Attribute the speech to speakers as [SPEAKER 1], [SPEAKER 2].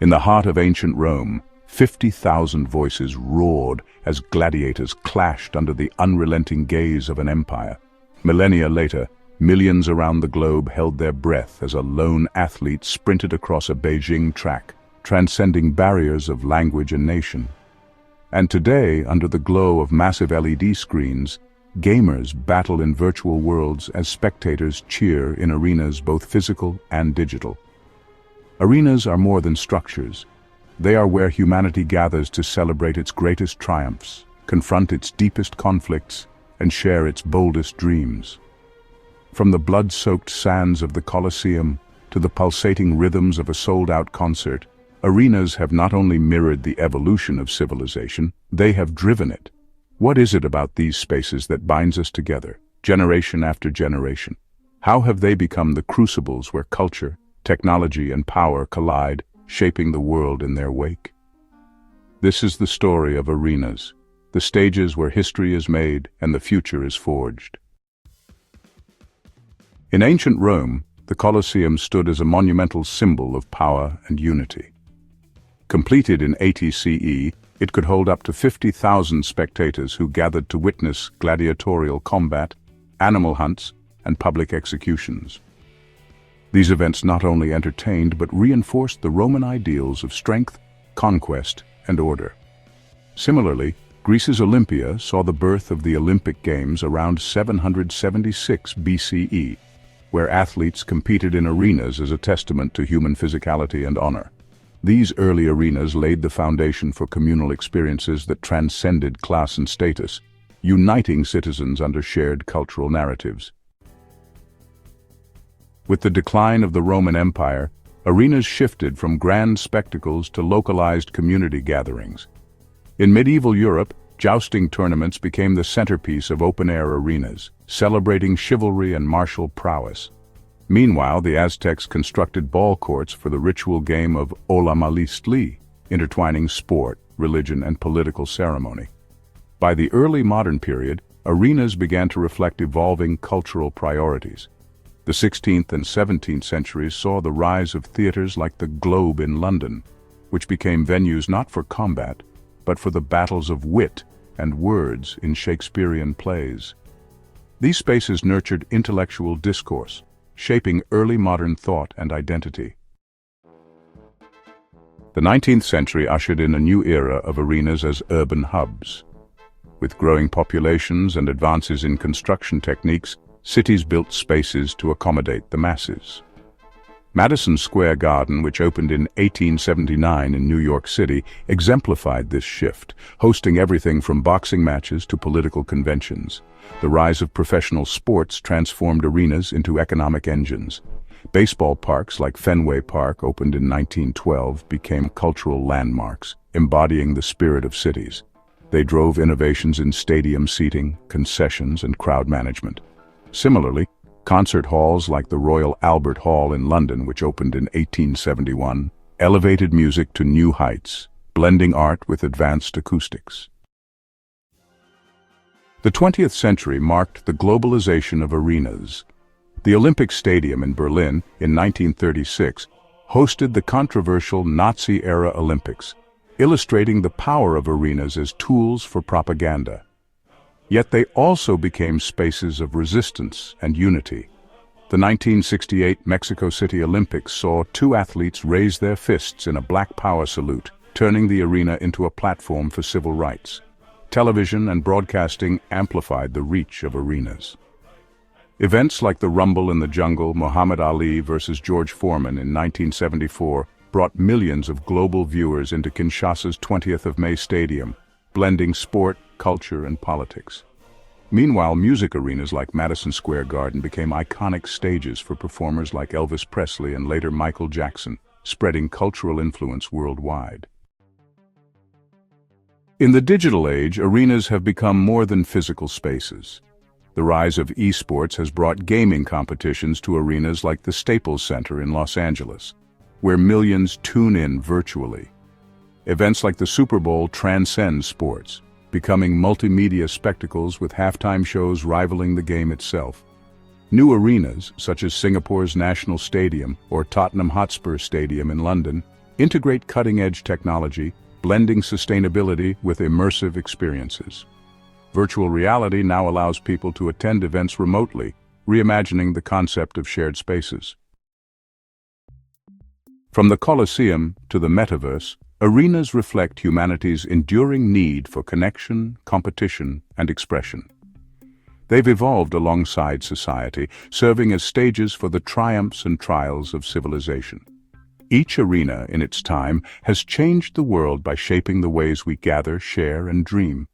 [SPEAKER 1] In the heart of ancient Rome, 50,000 voices roared as gladiators clashed under the unrelenting gaze of an empire. Millennia later, millions around the globe held their breath as a lone athlete sprinted across a Beijing track, transcending barriers of language and nation. And today, under the glow of massive LED screens, gamers battle in virtual worlds as spectators cheer in arenas both physical and digital. Arenas are more than structures. They are where humanity gathers to celebrate its greatest triumphs, confront its deepest conflicts, and share its boldest dreams. From the blood-soaked sands of the Colosseum to the pulsating rhythms of a sold-out concert, arenas have not only mirrored the evolution of civilization, they have driven it. What is it about these spaces that binds us together, generation after generation? How have they become the crucibles where culture, technology, and power collide, shaping the world in their wake? This is the story of arenas, the stages where history is made and the future is forged. In ancient Rome, the Colosseum stood as a monumental symbol of power and unity. Completed in 80 CE, it could hold up to 50,000 spectators who gathered to witness gladiatorial combat, animal hunts, and public executions. These events not only entertained but reinforced the Roman ideals of strength, conquest, and order. Similarly, Greece's Olympia saw the birth of the Olympic Games around 776 BCE, where athletes competed in arenas as a testament to human physicality and honor. These early arenas laid the foundation for communal experiences that transcended class and status, uniting citizens under shared cultural narratives. With the decline of the Roman Empire, arenas shifted from grand spectacles to localized community gatherings. In medieval Europe, jousting tournaments became the centerpiece of open-air arenas, celebrating chivalry and martial prowess. Meanwhile, the Aztecs constructed ball courts for the ritual game of Olamalistli, intertwining sport, religion, and political ceremony. By the early modern period, arenas began to reflect evolving cultural priorities. The 16th and 17th centuries saw the rise of theaters like the Globe in London, which became venues not for combat, but for the battles of wit and words in Shakespearean plays. These spaces nurtured intellectual discourse, shaping early modern thought and identity. The 19th century ushered in a new era of arenas as urban hubs. With growing populations and advances in construction techniques, cities built spaces to accommodate the masses. Madison Square Garden, which opened in 1879 in New York City, exemplified this shift, hosting everything from boxing matches to political conventions. The rise of professional sports transformed arenas into economic engines. Baseball parks like Fenway Park, opened in 1912, became cultural landmarks, embodying the spirit of cities. They drove innovations in stadium seating, concessions, and crowd management. Similarly, concert halls like the Royal Albert Hall in London, which opened in 1871, elevated music to new heights, blending art with advanced acoustics. The 20th century marked the globalization of arenas. The Olympic Stadium in Berlin, in 1936, hosted the controversial Nazi-era Olympics, illustrating the power of arenas as tools for propaganda. Yet they also became spaces of resistance and unity. The 1968 Mexico City Olympics saw two athletes raise their fists in a Black Power salute, turning the arena into a platform for civil rights. Television and broadcasting amplified the reach of arenas. Events like the Rumble in the Jungle, Muhammad Ali versus George Foreman in 1974 brought millions of global viewers into Kinshasa's 20th of May Stadium, blending sport, culture, and politics. Meanwhile, music arenas like Madison Square Garden became iconic stages for performers like Elvis Presley and later Michael Jackson, spreading cultural influence worldwide. In the digital age, arenas have become more than physical spaces. The rise of esports has brought gaming competitions to arenas like the Staples Center in Los Angeles, where millions tune in virtually. Events like the Super Bowl transcend sports, becoming multimedia spectacles with halftime shows rivaling the game itself. New arenas, such as Singapore's National Stadium or Tottenham Hotspur Stadium in London, Integrate cutting-edge technology, blending sustainability with immersive experiences. Virtual reality now allows people to attend events remotely, reimagining the concept of shared spaces. From the Colosseum to the metaverse, arenas reflect humanity's enduring need for connection, competition, and expression. They've evolved alongside society, serving as stages for the triumphs and trials of civilization. Each arena, in its time, has changed the world by shaping the ways we gather, share, and dream.